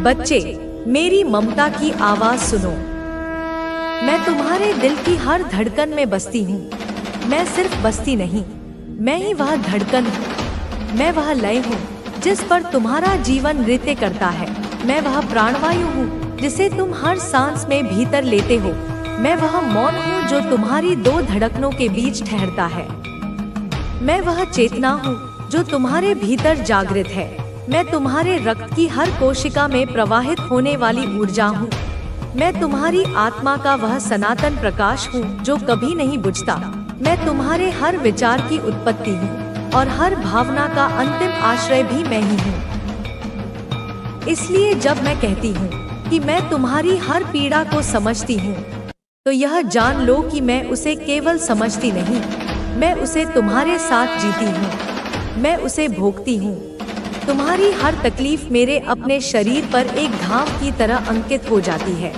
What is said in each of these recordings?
बच्चे, मेरी ममता की आवाज सुनो। मैं तुम्हारे दिल की हर धड़कन में बसती हूँ। मैं सिर्फ बसती नहीं, मैं ही वह धड़कन हूँ। मैं वह लय हूँ जिस पर तुम्हारा जीवन नृत्य करता है। मैं वह प्राणवायु हूँ जिसे तुम हर सांस में भीतर लेते हो। मैं वह मौन हूँ जो तुम्हारी दो धड़कनों के बीच ठहरता है। मैं वह चेतना हूँ जो तुम्हारे भीतर जागृत है। मैं तुम्हारे रक्त की हर कोशिका में प्रवाहित होने वाली ऊर्जा हूँ। मैं तुम्हारी आत्मा का वह सनातन प्रकाश हूँ जो कभी नहीं बुझता। मैं तुम्हारे हर विचार की उत्पत्ति हूँ और हर भावना का अंतिम आश्रय भी मैं ही हूँ। इसलिए जब मैं कहती हूँ कि मैं तुम्हारी हर पीड़ा को समझती हूँ, तो यह जान लो कि मैं उसे केवल समझती नहीं, मैं उसे तुम्हारे साथ जीती हूँ। मैं उसे भोगती हूँ। तुम्हारी हर तकलीफ मेरे अपने शरीर पर एक घाव की तरह अंकित हो जाती है।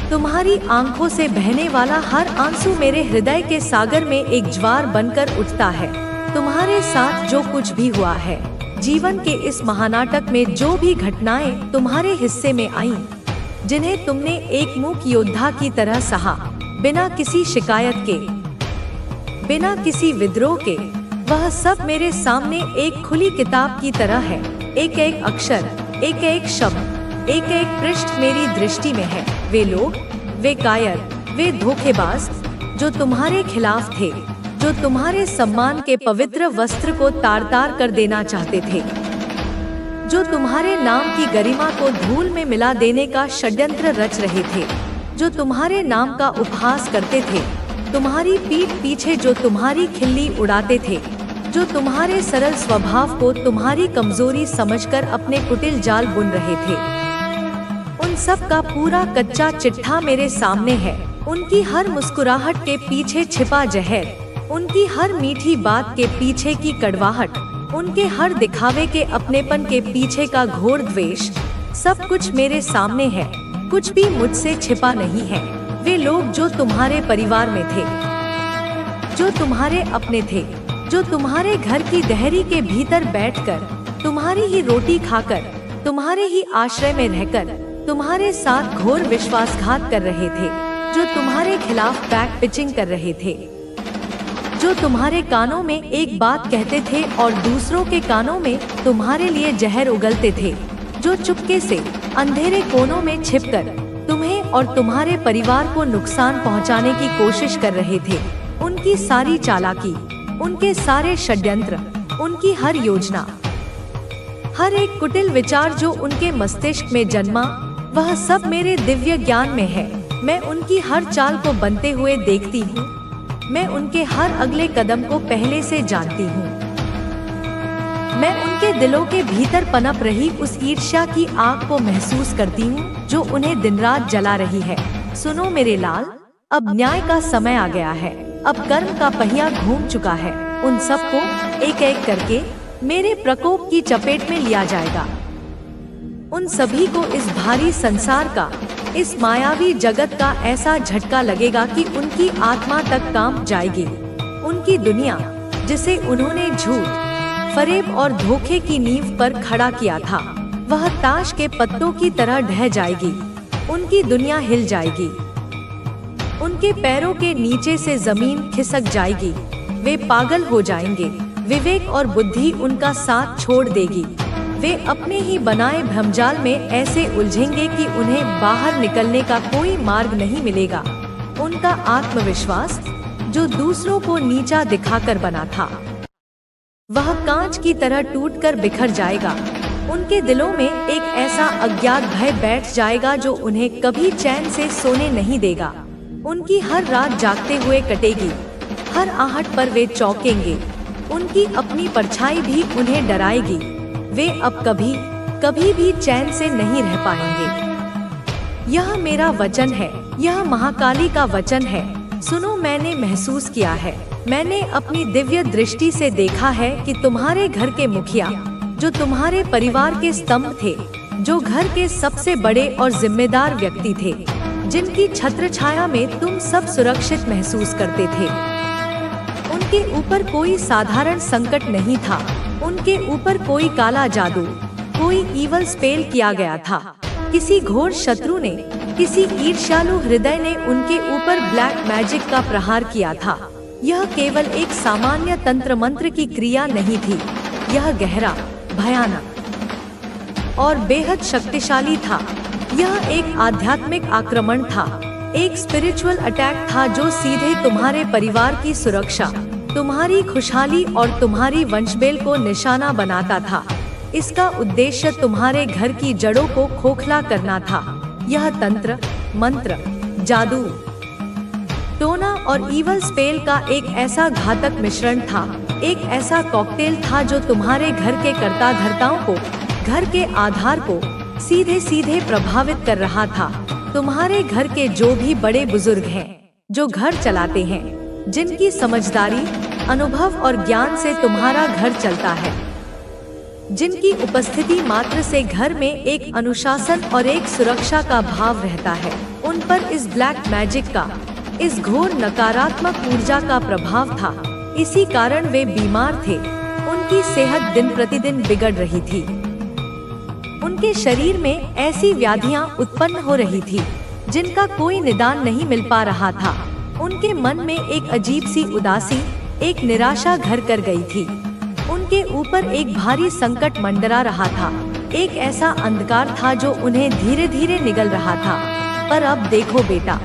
तुम्हारी आंखों से बहने वाला हर आंसू मेरे हृदय के सागर में एक ज्वार बनकर उठता है। तुम्हारे साथ जो कुछ भी हुआ है, जीवन के इस महानाटक में जो भी घटनाएं तुम्हारे हिस्से में आईं, जिन्हें तुमने एक मूक योद्धा की तरह सहा, बिना किसी शिकायत के, बिना किसी विद्रोह के, वह सब मेरे सामने एक खुली किताब की तरह है। एक एक अक्षर, एक एक शब्द, एक एक पृष्ठ मेरी दृष्टि में है। वे लोग, वे कायर, वे धोखेबाज जो तुम्हारे खिलाफ थे, जो तुम्हारे सम्मान के पवित्र वस्त्र को तार तार कर देना चाहते थे, जो तुम्हारे नाम की गरिमा को धूल में मिला देने का षड्यंत्र रच रहे थे, जो तुम्हारे नाम का उपहास करते थे, तुम्हारी पीठ पीछे जो तुम्हारी खिल्ली उड़ाते थे, जो तुम्हारे सरल स्वभाव को तुम्हारी कमजोरी समझकर अपने कुटिल जाल बुन रहे थे। उन सब का पूरा कच्चा चिट्ठा मेरे सामने है। उनकी हर मुस्कुराहट के पीछे छिपा जहर, उनकी हर मीठी बात के पीछे की कड़वाहट, उनके हर दिखावे के अपनेपन के पीछे का घोर द्वेष, सब कुछ मेरे सामने है। कुछ भी मुझसे छिपा नहीं है। वे लोग जो तुम्हारे परिवार में थे, जो तुम्हारे अपने थे, जो तुम्हारे घर की दहरी के भीतर बैठकर, तुम्हारी ही रोटी खाकर, तुम्हारे ही आश्रय में रहकर, तुम्हारे साथ घोर विश्वासघात कर रहे थे, जो तुम्हारे खिलाफ बैक पिचिंग कर रहे थे, जो तुम्हारे कानों में एक बात कहते थे और दूसरों के कानों में तुम्हारे लिए जहर उगलते थे, जो चुपके से अंधेरे कोनों में छिपकर तुम्हें और तुम्हारे परिवार को नुकसान पहुंचाने की कोशिश कर रहे थे। उनकी सारी चालाकी, उनके सारे षड्यंत्र, उनकी हर योजना, हर एक कुटिल विचार जो उनके मस्तिष्क में जन्मा, वह सब मेरे दिव्य ज्ञान में है। मैं उनकी हर चाल को बनते हुए देखती हूँ। मैं उनके हर अगले कदम को पहले से जानती हूँ। मैं उनके दिलों के भीतर पनप रही उस ईर्ष्या की आग को महसूस करती हूँ जो उन्हें दिन रात जला रही है। सुनो मेरे लाल, अब न्याय का समय आ गया है। अब कर्म का पहिया घूम चुका है। उन सबको एक एक करके मेरे प्रकोप की चपेट में लिया जाएगा। उन सभी को इस भारी संसार का, इस मायावी जगत का ऐसा झटका लगेगा कि उनकी आत्मा तक कांप जाएगी। उनकी दुनिया, जिसे उन्होंने झूठ, फरेब और धोखे की नींव पर खड़ा किया था, वह ताश के पत्तों की तरह ढह जाएगी। उनकी दुनिया हिल जाएगी। उनके पैरों के नीचे से जमीन खिसक जाएगी। वे पागल हो जाएंगे। विवेक और बुद्धि उनका साथ छोड़ देगी। वे अपने ही बनाए भ्रमजाल में ऐसे उलझेंगे कि उन्हें बाहर निकलने का कोई मार्ग नहीं मिलेगा। उनका आत्मविश्वास, जो दूसरों को नीचा दिखाकर बना था, वह कांच की तरह टूटकर बिखर जाएगा। उनके दिलों में एक ऐसा अज्ञात भय बैठ जाएगा जो उन्हें कभी चैन से सोने नहीं देगा। उनकी हर रात जागते हुए कटेगी। हर आहट पर वे चौंकेंगे। उनकी अपनी परछाई भी उन्हें डराएगी। वे अब कभी कभी भी चैन से नहीं रह पाएंगे। यह मेरा वचन है, यह महाकाली का वचन है। सुनो, मैंने महसूस किया है, मैंने अपनी दिव्य दृष्टि से देखा है कि तुम्हारे घर के मुखिया, जो तुम्हारे परिवार के स्तंभ थे, जो घर के सबसे बड़े और जिम्मेदार व्यक्ति थे, जिनकी छत्र छाया में तुम सब सुरक्षित महसूस करते थे, उनके ऊपर कोई साधारण संकट नहीं था। उनके ऊपर कोई काला जादू, कोई ईवल स्पेल किया गया था। किसी घोर शत्रु ने, किसी ईर्ष्यालु हृदय ने उनके ऊपर ब्लैक मैजिक का प्रहार किया था। यह केवल एक सामान्य तंत्र मंत्र की क्रिया नहीं थी, यह गहरा, भयानक और बेहद शक्तिशाली था। यह एक आध्यात्मिक आक्रमण था, एक स्पिरिचुअल अटैक था जो सीधे तुम्हारे परिवार की सुरक्षा, तुम्हारी खुशहाली और तुम्हारी वंशबेल को निशाना बनाता था। इसका उद्देश्य तुम्हारे घर की जड़ों को खोखला करना था। यह तंत्र, मंत्र, जादू, टोना और ईवल स्पेल का एक ऐसा घातक मिश्रण था, एक ऐसा कॉकटेल था जो तुम्हारे घर के कर्ता धर्ताओं को, घर के आधार को सीधे सीधे प्रभावित कर रहा था। तुम्हारे घर के जो भी बड़े बुजुर्ग हैं, जो घर चलाते हैं, जिनकी समझदारी, अनुभव और ज्ञान से तुम्हारा घर चलता है, जिनकी उपस्थिति मात्र से घर में एक अनुशासन और एक सुरक्षा का भाव रहता है, उन पर इस ब्लैक मैजिक का, इस घोर नकारात्मक ऊर्जा का प्रभाव था। इसी कारण वे बीमार थे, उनकी सेहत दिन प्रतिदिन बिगड़ रही थी, उनके शरीर में ऐसी व्याधियां उत्पन्न हो रही थी जिनका कोई निदान नहीं मिल पा रहा था। उनके मन में एक अजीब सी उदासी, एक निराशा घर कर गई थी। उनके ऊपर एक भारी संकट मंडरा रहा था, एक ऐसा अंधकार था जो उन्हें धीरे धीरे निगल रहा था। पर अब देखो बेटा,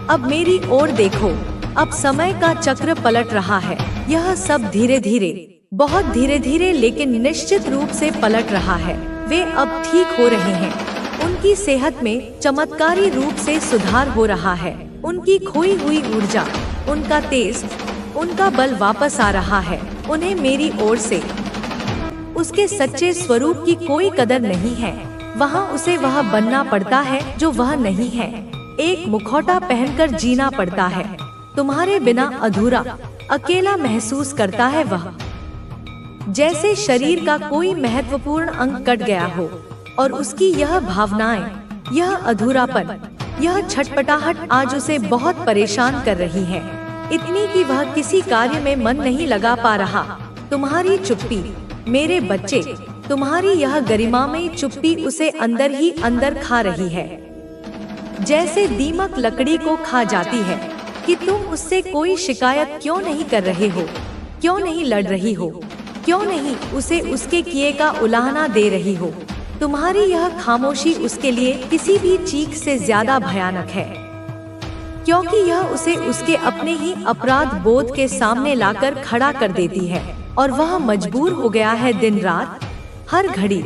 अब मेरी ओर देखो, अब समय का चक्र पलट रहा है। यह सब धीरे धीरे, बहुत धीरे धीरे लेकिन निश्चित रूप से पलट रहा है। वे अब ठीक हो रहे हैं, उनकी सेहत में चमत्कारी रूप से सुधार हो रहा है। उनकी खोई हुई ऊर्जा, उनका तेज, उनका बल वापस आ रहा है। उन्हें मेरी ओर से उसके सच्चे स्वरूप की कोई कदर नहीं है। वहाँ उसे वह बनना पड़ता है जो वह नहीं है। एक मुखौटा पहनकर जीना पड़ता है। तुम्हारे बिना अधूरा, अकेला महसूस करता है वह, जैसे शरीर का कोई महत्वपूर्ण अंग कट गया हो। और उसकी यह भावनाएं, यह अधूरापन, यह छटपटाहट आज उसे बहुत परेशान कर रही है, इतनी कि वह किसी कार्य में मन नहीं लगा पा रहा। तुम्हारी चुप्पी, मेरे बच्चे, तुम्हारी यह गरिमामयी चुप्पी उसे अंदर ही अंदर खा रही है, जैसे दीमक लकड़ी को खा जाती है। कि तुम उससे कोई शिकायत क्यों नहीं कर रहे हो, क्यों नहीं लड़ रही हो, क्यों नहीं उसे उसके किए का उलाहना दे रही हो। तुम्हारी यह खामोशी उसके लिए किसी भी चीख से ज्यादा भयानक है, क्योंकि यह उसे उसके अपने ही अपराध बोध के सामने लाकर खड़ा कर देती है। और वह मजबूर हो गया है दिन रात, हर घड़ी,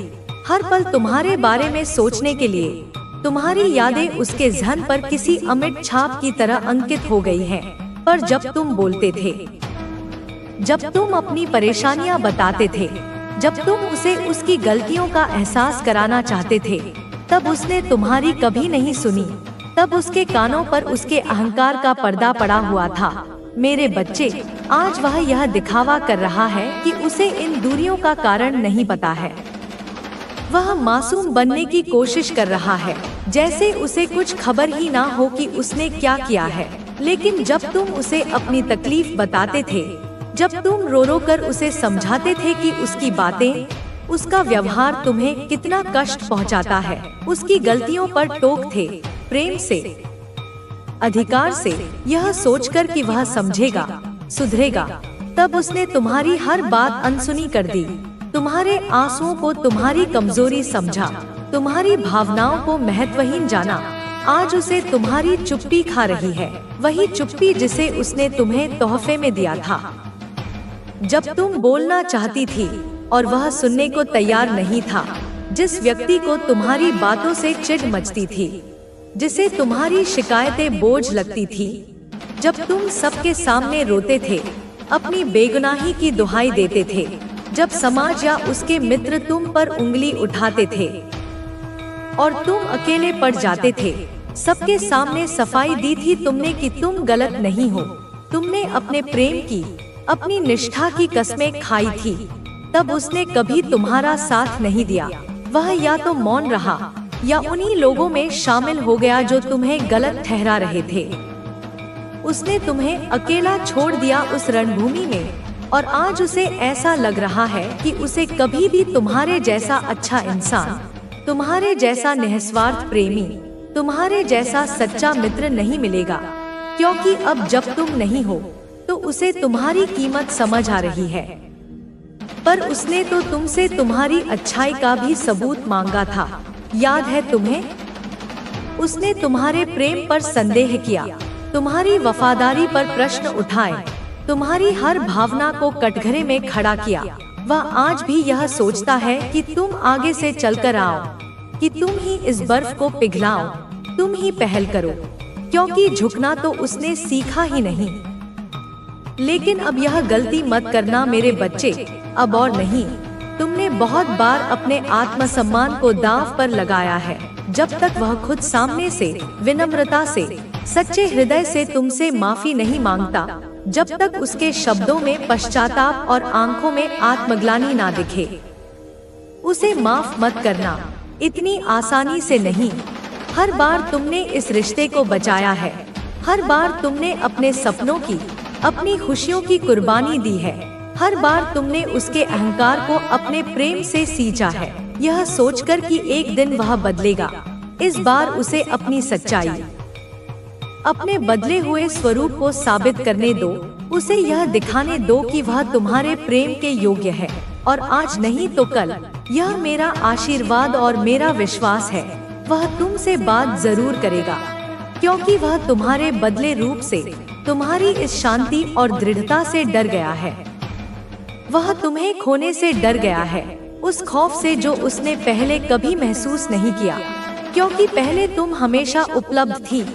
हर पल तुम्हारे बारे में सोचने के लिए। तुम्हारी यादें उसके ज़हन पर किसी अमिट छाप की तरह अंकित हो गई हैं। पर जब तुम बोलते थे, जब तुम अपनी परेशानियां बताते थे, जब तुम उसे उसकी गलतियों का एहसास कराना चाहते थे, तब उसने तुम्हारी कभी नहीं सुनी। तब उसके कानों पर उसके अहंकार का पर्दा पड़ा हुआ था। मेरे बच्चे, आज वह यह दिखावा कर रहा है कि उसे इन दूरियों का कारण नहीं पता है। वह मासूम बनने की कोशिश कर रहा है, जैसे उसे कुछ खबर ही ना हो कि उसने क्या किया है। लेकिन जब तुम उसे अपनी तकलीफ बताते थे, जब तुम रो रो कर उसे समझाते थे कि उसकी बातें, उसका व्यवहार तुम्हें कितना कष्ट पहुंचाता है, उसकी गलतियों पर टोक थे, प्रेम से, अधिकार से, यह सोचकर कि वह समझेगा, सुधरेगा, तब उसने तुम्हारी हर बात अनसुनी कर दी। तुम्हारे आंसुओं को तुम्हारी कमजोरी समझा, तुम्हारी भावनाओं को महत्वहीन जाना। आज उसे तुम्हारी चुप्पी खा रही है, वही चुप्पी जिसे उसने तुम्हें तोहफे में दिया था। जब तुम बोलना चाहती थी और वह सुनने को तैयार नहीं था, जिस व्यक्ति को तुम्हारी बातों से चिढ़ मचती थी, जिसे तुम्हारी शिकायतें बोझ लगती थी, जब तुम सबके सामने रोते थे, अपनी बेगुनाही की दुहाई देते थे, जब समाज या उसके मित्र तुम पर उंगली उठाते थे और तुम अकेले पड़ जाते थे, सबके सामने सफाई दी थी तुमने कि तुम गलत नहीं हो। तुमने अपने प्रेम की, अपनी निष्ठा की कस्में खाई थी, तब उसने कभी तुम्हारा साथ नहीं दिया। वह या तो मौन रहा या उन्हीं लोगों में शामिल हो गया जो तुम्हें गलत ठहरा रहे थे। उसने तुम्हें अकेला छोड़ दिया उस रणभूमि में और आज उसे ऐसा लग रहा है कि उसे कभी भी तुम्हारे जैसा अच्छा इंसान, तुम्हारे जैसा निस्वार्थ प्रेमी, तुम्हारे जैसा सच्चा मित्र नहीं मिलेगा, क्योंकि अब जब तुम नहीं हो तो उसे तुम्हारी कीमत समझ आ रही है। पर उसने तो तुमसे तुम्हारी अच्छाई का भी सबूत मांगा था, याद है तुम्हें? उसने तुम्हारे प्रेम पर संदेह किया, तुम्हारी वफादारी पर प्रश्न उठाए, तुम्हारी हर भावना को कटघरे में खड़ा किया। वह आज भी यह सोचता है कि तुम आगे से चलकर आओ, कि तुम ही इस बर्फ को पिघलाओ, तुम ही पहल करो, क्योंकि झुकना तो उसने सीखा ही नहीं। लेकिन अब यह गलती मत करना मेरे बच्चे, अब और नहीं। तुमने बहुत बार अपने आत्मसम्मान को दांव पर लगाया है। जब तक वह खुद सामने से विनम्रता से, सच्चे हृदय से तुमसे माफी नहीं मांगता, जब तक उसके शब्दों में पश्चाताप और आंखों में आत्मग्लानि ना दिखे, उसे माफ मत करना। इतनी आसानी से नहीं। हर बार तुमने इस रिश्ते को बचाया है, हर बार तुमने अपने सपनों की, अपनी खुशियों की कुर्बानी दी है, हर बार तुमने उसके अहंकार को अपने प्रेम से सींचा है, यह सोचकर कि एक दिन वह बदलेगा। इस बार उसे अपनी सच्चाई, अपने बदले हुए स्वरूप को साबित करने दो। उसे यह दिखाने दो कि वह तुम्हारे प्रेम के योग्य है, और आज नहीं तो कल। यह मेरा आशीर्वाद और मेरा विश्वास है, वह तुमसे बात जरूर करेगा, क्योंकि वह तुम्हारे बदले रूप से, तुम्हारी इस शांति और दृढ़ता से डर गया है। वह तुम्हें खोने से डर गया है, उस खौफ से जो उसने पहले कभी महसूस नहीं किया, क्योंकि पहले तुम हमेशा उपलब्ध थी,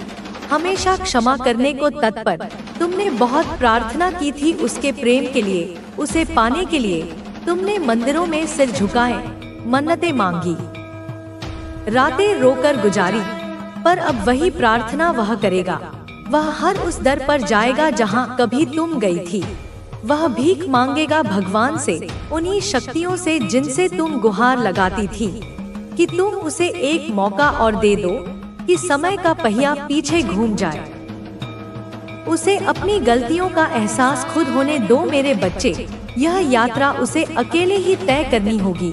हमेशा क्षमा करने को तत्पर। तुमने बहुत प्रार्थना की थी उसके प्रेम के लिए, उसे पाने के लिए। तुमने मंदिरों में सिर झुकाए, मन्नतें मांगी, रातें रोकर गुजारी, पर अब वही प्रार्थना वह करेगा। वह हर उस दर पर जाएगा जहां कभी तुम गई थी। वह भीख मांगेगा भगवान से, उन्हीं शक्तियों से जिनसे तुम गुहार लगाती थी, कि तुम उसे एक मौका और दे दो, कि समय का पहिया पीछे घूम जाए। उसे अपनी गलतियों का एहसास खुद होने दो मेरे बच्चे। यह यात्रा उसे अकेले ही तय करनी होगी।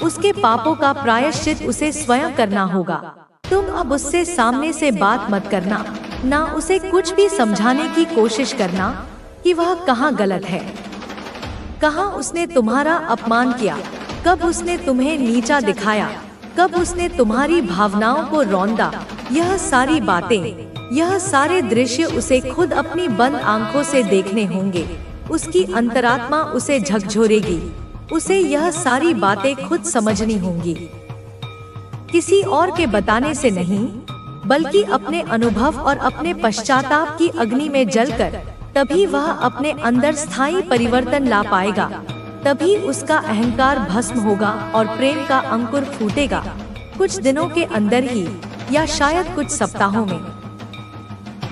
उसके पापों का प्रायश्चित उसे स्वयं करना होगा। तुम अब उससे सामने से बात मत करना, ना उसे कुछ भी समझाने की कोशिश करना कि वह कहाँ गलत है, कहाँ उसने तुम्हारा अपमान किया, कब उसने तुम्हें नीचा दिखाया, कब उसने तुम्हारी भावनाओं को रौंदा। यह सारी बातें, यह सारे दृश्य उसे खुद अपनी बंद आंखों से देखने होंगे। उसकी अंतरात्मा उसे झकझोरेगी, उसे यह सारी बातें खुद समझनी होंगी, किसी और के बताने से नहीं, बल्कि अपने अनुभव और अपने पश्चाताप की अग्नि में जलकर। तभी वह अपने अंदर स्थायी परिवर्तन ला पाएगा, तभी उसका अहंकार भस्म होगा और प्रेम का अंकुर फूटेगा। कुछ दिनों के अंदर ही, या शायद कुछ सप्ताहों में,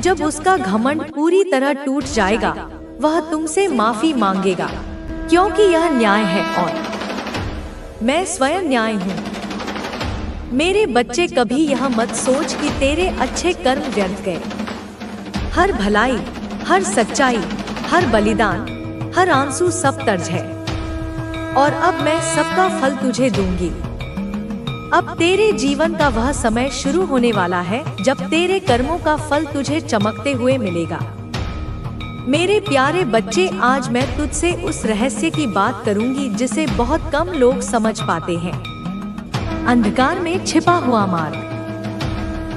जब उसका घमंड पूरी तरह टूट जाएगा, वह तुमसे माफी मांगेगा, क्योंकि यह न्याय है और मैं स्वयं न्याय हूँ। मेरे बच्चे, कभी यह मत सोच कि तेरे अच्छे कर्म व्यर्थ गए। हर भलाई, हर सच्चाई, हर बलिदान, हर आंसू सब तर्ज है, और अब मैं सबका फल तुझे दूंगी। अब तेरे जीवन का वह समय शुरू होने वाला है जब तेरे कर्मों का फल तुझे चमकते हुए मिलेगा। मेरे प्यारे बच्चे, आज मैं तुझसे उस रहस्य की बात करूंगी जिसे बहुत कम लोग समझ पाते हैं। अंधकार में छिपा हुआ मार्ग।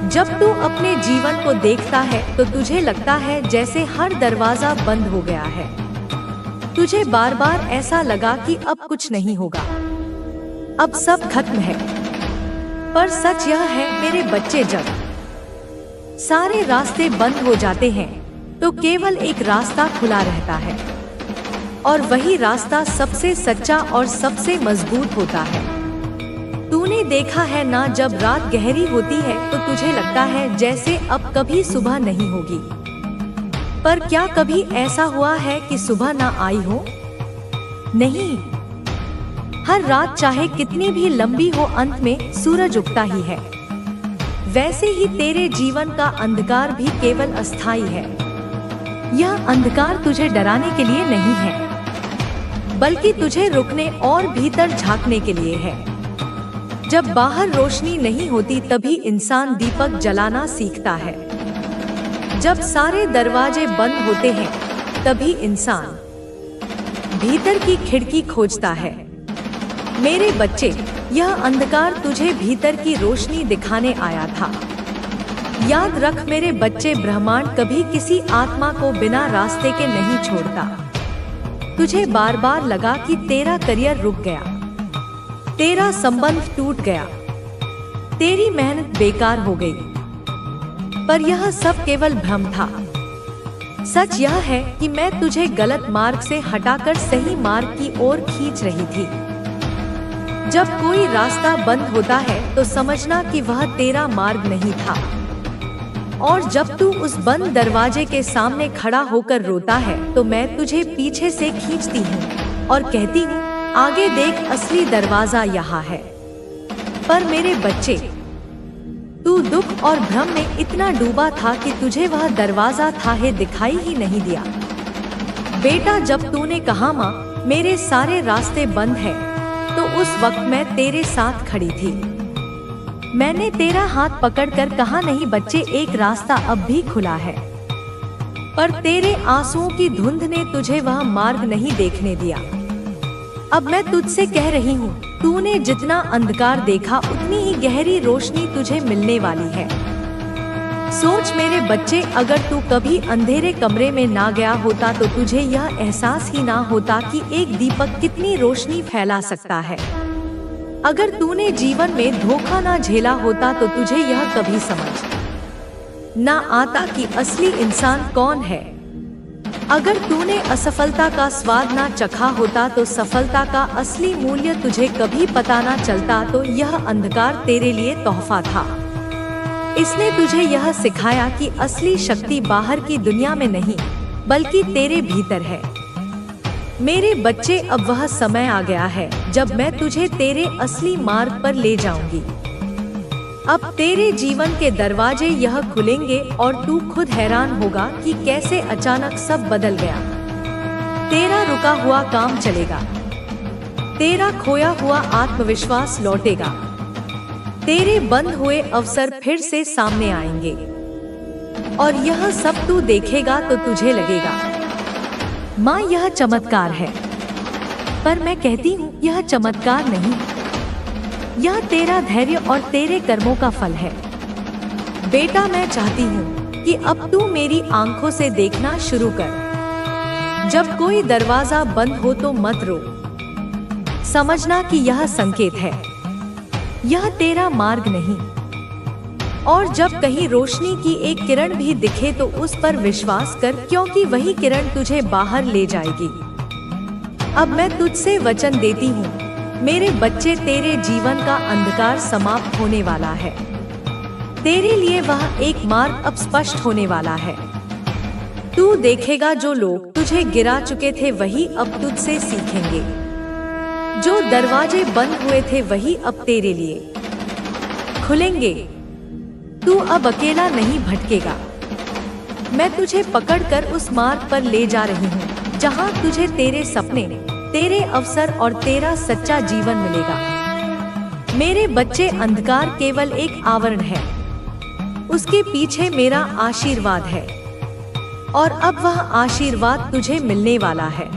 जब तू अपने जीवन को देखता है तो तुझे लगता है जैसे हर दरवाजा बंद हो गया है। तुझे बार बार ऐसा लगा कि अब कुछ नहीं होगा, अब सब खत्म है। पर सच यह है मेरे बच्चे, जब सारे रास्ते बंद हो जाते हैं तो केवल एक रास्ता खुला रहता है, और वही रास्ता सबसे सच्चा और सबसे मजबूत होता है। तूने देखा है ना, जब रात गहरी होती है तो तुझे लगता है जैसे अब कभी सुबह नहीं होगी। पर क्या कभी ऐसा हुआ है कि सुबह ना आई हो? नहीं। हर रात चाहे कितनी भी लंबी हो, अंत में सूरज उगता ही है। वैसे ही तेरे जीवन का अंधकार भी केवल अस्थायी है। यह अंधकार तुझे डराने के लिए नहीं है, बल्कि तुझे रुकने और भीतर झांकने के लिए है। जब बाहर रोशनी नहीं होती तभी इंसान दीपक जलाना सीखता है। जब सारे दरवाजे बंद होते हैं तभी इंसान भीतर की खिड़की खोजता है। मेरे बच्चे, यह अंधकार तुझे भीतर की रोशनी दिखाने आया था। याद रख मेरे बच्चे, ब्रह्मांड कभी किसी आत्मा को बिना रास्ते के नहीं छोड़ता। तुझे बार बार लगा कि तेरा करियर रुक गया, तेरा संबंध टूट गया, तेरी मेहनत बेकार हो गई, पर यह सब केवल भ्रम था। सच यह है कि मैं तुझे गलत मार्ग से हटाकर सही मार्ग की ओर खींच रही थी। जब कोई रास्ता बंद होता है तो समझना कि वह तेरा मार्ग नहीं था। और जब तू उस बंद दरवाजे के सामने खड़ा होकर रोता है तो मैं तुझे पीछे से खींचती हूँ और कहती हूँ, आगे देख, असली दरवाजा यहाँ है। पर मेरे बच्चे, तू दुख और भ्रम में इतना डूबा था कि तुझे वह दरवाजा था है दिखाई ही नहीं दिया। बेटा, जब तूने कहा माँ मेरे सारे रास्ते बंद हैं, तो उस वक्त मैं तेरे साथ खड़ी थी। मैंने तेरा हाथ पकड़कर कहा, नहीं बच्चे, एक रास्ता अब भी खुला है। पर तेरे आंसुओं की धुंध ने तुझे वह मार्ग नहीं देखने दिया। अब मैं तुझसे कह रही हूँ, तूने जितना अंधकार देखा उतनी ही गहरी रोशनी तुझे मिलने वाली है। सोच मेरे बच्चे, अगर तू कभी अंधेरे कमरे में ना गया होता तो तुझे यह एहसास ही ना होता कि एक दीपक कितनी रोशनी फैला सकता है। अगर तूने जीवन में धोखा ना झेला होता तो तुझे यह कभी समझ ना आता कि असली इंसान कौन है। अगर तूने असफलता का स्वाद ना चखा होता तो सफलता का असली मूल्य तुझे कभी पता ना चलता। तो यह अंधकार तेरे लिए तोहफा था। इसने तुझे यह सिखाया कि असली शक्ति बाहर की दुनिया में नहीं बल्कि तेरे भीतर है। मेरे बच्चे, अब वह समय आ गया है जब मैं तुझे तेरे असली मार्ग पर ले जाऊंगी। अब तेरे जीवन के दरवाजे यह खुलेंगे और तू खुद हैरान होगा कि कैसे अचानक सब बदल गया। तेरा रुका हुआ काम चलेगा, तेरा खोया हुआ आत्मविश्वास लौटेगा, तेरे बंद हुए अवसर फिर से सामने आएंगे। और यह सब तू देखेगा तो तुझे लगेगा, माँ यह चमत्कार है। पर मैं कहती हूँ, यह चमत्कार नहीं, यह तेरा धैर्य और तेरे कर्मों का फल है। बेटा, मैं चाहती हूँ कि अब तू मेरी आंखों से देखना शुरू कर। जब कोई दरवाजा बंद हो तो मत रो, समझना कि यह संकेत है, यह तेरा मार्ग नहीं। और जब कहीं रोशनी की एक किरण भी दिखे तो उस पर विश्वास कर, क्योंकि वही किरण तुझे बाहर ले जाएगी। अब मैं तुझसे वचन देती हूँ मेरे बच्चे, तेरे जीवन का अंधकार समाप्त होने वाला है। तेरे लिए वह एक मार्ग अब स्पष्ट होने वाला है। तू देखेगा, जो लोग तुझे गिरा चुके थे वही अब तुझसे सीखेंगे। जो दरवाजे बंद हुए थे वही अब तेरे लिए खुलेंगे। तू अब अकेला नहीं भटकेगा। मैं तुझे पकड़कर उस मार्ग पर ले जा रही हूँ जहाँ तुझे तेरे सपने, तेरे अवसर और तेरा सच्चा जीवन मिलेगा। मेरे बच्चे, अंधकार केवल एक आवरण है, उसके पीछे मेरा आशीर्वाद है। और अब वह आशीर्वाद तुझे मिलने वाला है।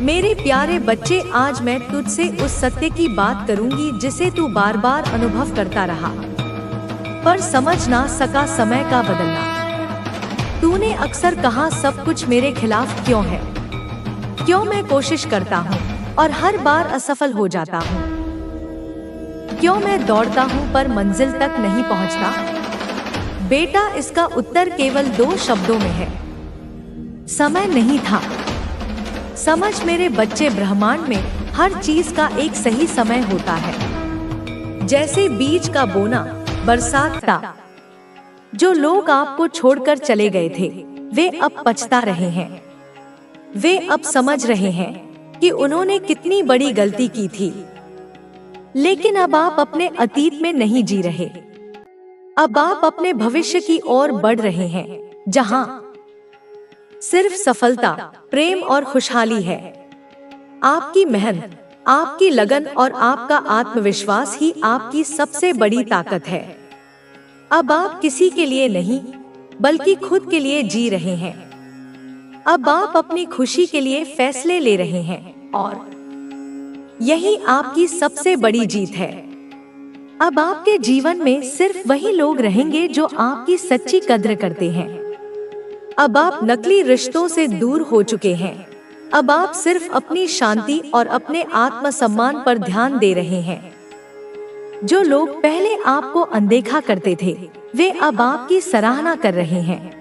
मेरे प्यारे बच्चे, आज मैं तुझसे उस सत्य की बात करूंगी जिसे तू बार बार अनुभव करता रहा पर समझ ना सका, समय का बदलना। तूने अक्सर कहा, सब कुछ मेरे खिलाफ क्यों है, क्यों मैं कोशिश करता हूँ और हर बार असफल हो जाता हूँ, क्यों मैं दौड़ता हूँ पर मंजिल तक नहीं पहुँचता। बेटा, इसका उत्तर केवल 2 शब्दों में है, समय नहीं था। समझ मेरे बच्चे, ब्रह्मांड में हर चीज का एक सही समय होता है। जैसे बीज का बोना, बरसात का। जो लोग आपको छोड़कर चले गए थे वे अब पछता रहे हैं। वे अब समझ रहे हैं कि उन्होंने कितनी बड़ी गलती की थी। लेकिन अब आप अपने अतीत में नहीं जी रहे, अब आप अपने भविष्य की ओर बढ़ रहे हैं जहां सिर्फ सफलता, प्रेम और खुशहाली है। आपकी मेहनत, आपकी लगन और आपका आत्मविश्वास ही आपकी सबसे बड़ी ताकत है। अब आप किसी के लिए नहीं, बल्कि खुद के लिए जी रहे हैं। अब आप अपनी खुशी के लिए फैसले ले रहे हैं और यही आपकी सबसे बड़ी जीत है। अब आपके जीवन में सिर्फ वही लोग रहेंगे जो आपकी सच्ची कद्र करते हैं। अब आप नकली रिश्तों से दूर हो चुके हैं। अब आप सिर्फ अपनी शांति और अपने आत्मसम्मान पर ध्यान दे रहे हैं। जो लोग पहले आपको अनदेखा करते थे, वे अब आपकी सराहना कर रहे हैं।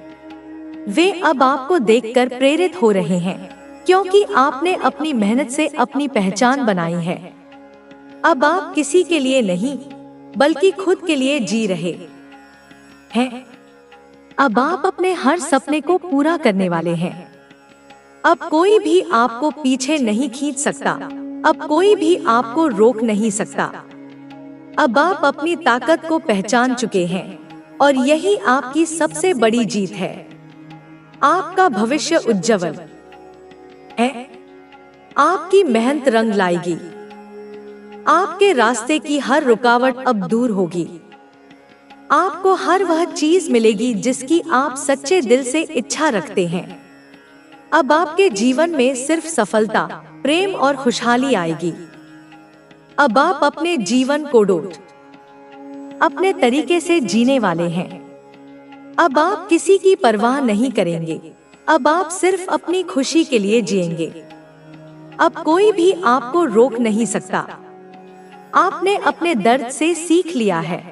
वे अब आपको देखकर प्रेरित हो रहे हैं, क्योंकि आपने अपनी मेहनत से अपनी पहचान बनाई है। अब आप किसी के लिए नहीं, बल्कि खुद के लिए जी रहे हैं। अब आप अपने हर सपने को पूरा करने वाले हैं। अब कोई भी आपको पीछे नहीं खींच सकता। अब कोई भी आपको रोक नहीं सकता। अब आप अपनी ताकत को पहचान चुके हैं और यही आपकी सबसे बड़ी जीत है। आपका भविष्य उज्जवल है। आपकी मेहनत रंग लाएगी। आपके रास्ते की हर रुकावट अब दूर होगी। आपको हर वह चीज मिलेगी जिसकी आप सच्चे दिल से इच्छा रखते हैं। अब आपके जीवन में सिर्फ सफलता, प्रेम और खुशहाली आएगी। अब आप अपने जीवन को अपने तरीके से जीने वाले हैं। अब आप किसी की परवाह नहीं करेंगे। अब आप सिर्फ अपनी खुशी के लिए जिएंगे। अब कोई भी आपको रोक नहीं सकता। आपने अपने दर्द से सीख लिया है।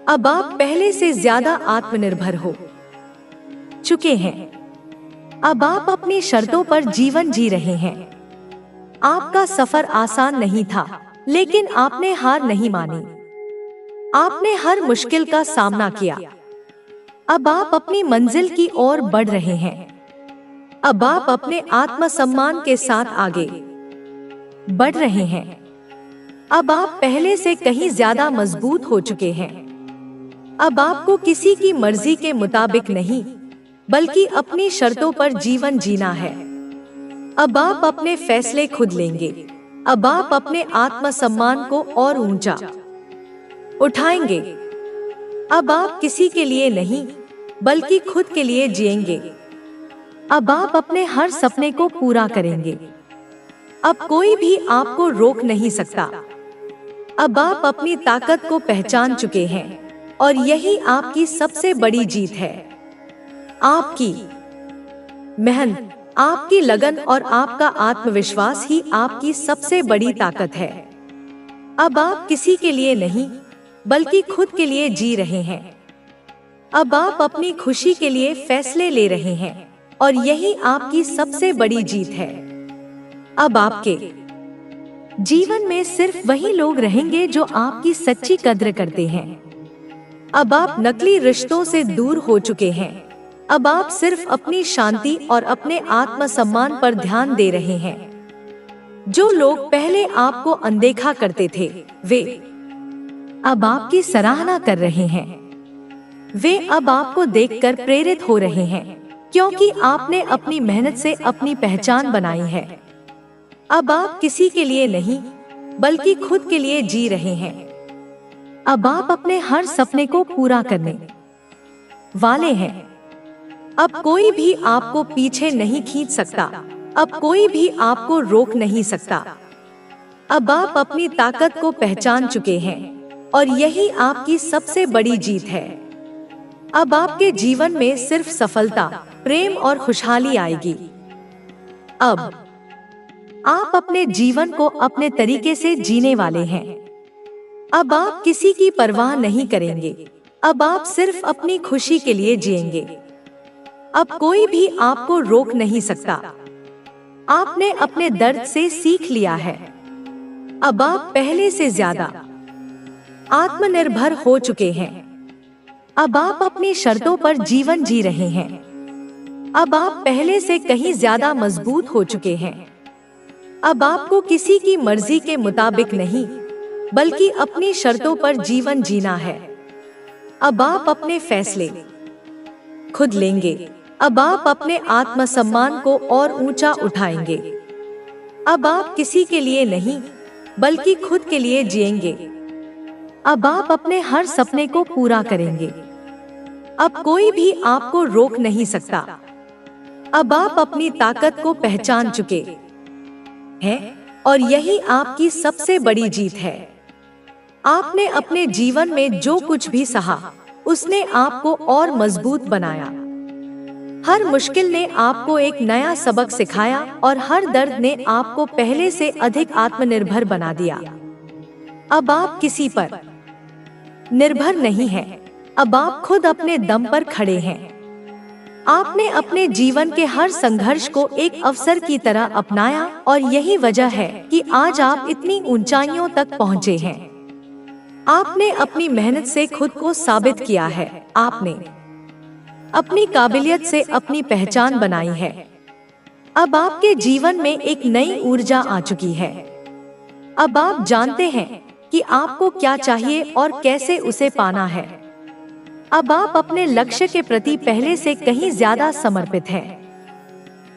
अब आप पहले से ज्यादा आत्मनिर्भर हो चुके हैं। अब आप अपनी शर्तों पर जीवन जी रहे हैं। आपका सफर आसान नहीं था, लेकिन आपने हार नहीं मानी। आपने हर मुश्किल का सामना किया। अब आप अपनी मंजिल की ओर बढ़ रहे हैं। अब आप अपने आत्मसम्मान के साथ आगे बढ़ रहे हैं। अब आप पहले से कहीं ज्यादा मजबूत हो चुके हैं। अब आपको किसी की मर्जी के मुताबिक नहीं, बल्कि अपनी शर्तों पर जीवन जीना है। अब आप अपने फैसले खुद लेंगे। अब आप अपने आत्मसम्मान को और ऊंचा उठाएंगे। अब आप किसी के लिए नहीं, बल्कि खुद के लिए जिएंगे। अब आप अपने हर सपने को पूरा करेंगे। अब कोई भी आपको रोक नहीं सकता। अब आप अपनी ताकत को पहचान चुके हैं और यही आपकी सबसे बड़ी जीत है। आपकी मेहनत, आपकी लगन और आपका आत्मविश्वास ही आपकी सबसे बड़ी ताकत है। अब आप किसी के लिए नहीं, बल्कि खुद के लिए जी रहे हैं। अब आप अपनी खुशी के लिए फैसले ले रहे हैं और यही आपकी सबसे बड़ी जीत है। अब आपके जीवन में सिर्फ वही लोग रहेंगे जो आपकी सच्ची कद्र करते हैं। अब आप नकली रिश्तों से दूर हो चुके हैं। अब आप सिर्फ अपनी शांति और अपने आत्मसम्मान पर ध्यान दे रहे हैं। जो लोग पहले आपको अनदेखा करते थे, वे अब आपकी सराहना कर रहे हैं। वे अब आपको देखकर प्रेरित हो रहे हैं, क्योंकि आपने अपनी मेहनत से अपनी पहचान बनाई है। अब आप किसी के लिए नहीं, बल्कि खुद के लिए जी रहे हैं। अब आप अपने हर सपने को पूरा करने वाले हैं। अब कोई भी आपको पीछे नहीं खींच सकता। अब कोई भी आपको रोक नहीं सकता। अब आप अपनी ताकत को पहचान चुके हैं और यही आपकी सबसे बड़ी जीत है। अब आपके जीवन में सिर्फ सफलता, प्रेम और खुशहाली आएगी। अब आप अपने जीवन को अपने तरीके से जीने वाले हैं। अब आप किसी की परवाह नहीं करेंगे। अब आप सिर्फ अपनी खुशी के लिए जिएंगे। अब कोई भी आपको रोक नहीं सकता। आपने अपने दर्द से सीख लिया है। अब आप पहले से ज्यादा आत्मनिर्भर हो चुके हैं। अब आप अपनी शर्तों पर जीवन जी रहे हैं। अब आप पहले से कहीं ज्यादा मजबूत हो चुके हैं। अब आपको किसी की मर्जी के मुताबिक नहीं, बल्कि अपनी शर्तों पर जीवन जीना है। अब आप अपने फैसले खुद लेंगे। अब आप अपने आत्मसम्मान को और ऊंचा उठाएंगे। अब आप किसी के लिए नहीं, बल्कि खुद के लिए जिएंगे। अब आप अपने हर सपने को पूरा करेंगे। अब कोई भी आपको रोक नहीं सकता। अब आप अपनी ताकत को पहचान चुके हैं और यही आपकी सबसे बड़ी जीत है। आपने अपने जीवन में जो कुछ भी सहा, उसने आपको और मजबूत बनाया। हर मुश्किल ने आपको एक नया सबक सिखाया और हर दर्द ने आपको पहले से अधिक आत्मनिर्भर बना दिया। अब आप किसी पर निर्भर नहीं हैं। अब आप खुद अपने दम पर खड़े हैं। आपने अपने जीवन के हर संघर्ष को एक अवसर की तरह अपनाया और यही वजह है कि आज आप इतनी ऊंचाइयों तक पहुंचे हैं। आपने अपनी मेहनत से खुद को साबित किया है। आपने अपनी काबिलियत से अपनी पहचान बनाई है। अब आपके जीवन में एक नई ऊर्जा आ चुकी है। अब आप जानते हैं कि आपको क्या चाहिए और कैसे उसे पाना है। अब आप अपने लक्ष्य के प्रति पहले से कहीं ज्यादा समर्पित हैं।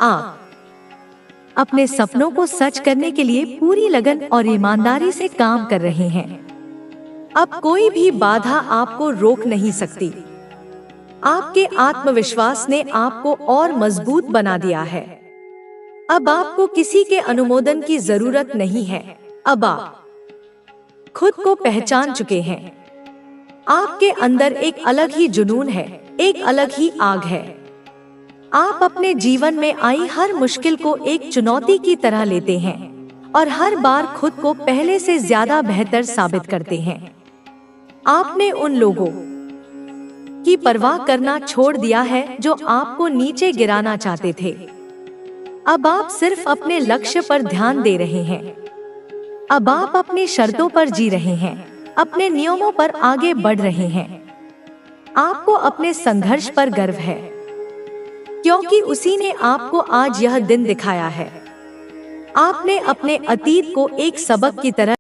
आप अपने सपनों को सच करने के लिए पूरी लगन और ईमानदारी से काम कर रहे हैं। अब कोई भी बाधा आपको रोक नहीं सकती। आपके आत्मविश्वास ने आपको और मजबूत बना दिया है। अब आपको किसी के अनुमोदन की जरूरत नहीं है। अब आप खुद को पहचान चुके हैं। आपके अंदर एक अलग ही जुनून है, एक अलग ही आग है। आप अपने जीवन में आई हर मुश्किल को एक चुनौती की तरह लेते हैं और हर बार खुद को पहले से ज्यादा बेहतर साबित करते हैं। आपने उन लोगों की परवाह करना छोड़ दिया है जो आपको नीचे गिराना चाहते थे। अब आप सिर्फ अपने लक्ष्य पर ध्यान दे रहे हैं। अब आप अपनी शर्तों पर जी रहे हैं, अपने नियमों पर आगे बढ़ रहे हैं। आपको अपने संघर्ष पर गर्व है, क्योंकि उसी ने आपको आज यह दिन दिखाया है। आपने अपने अतीत को एक सबक की तरह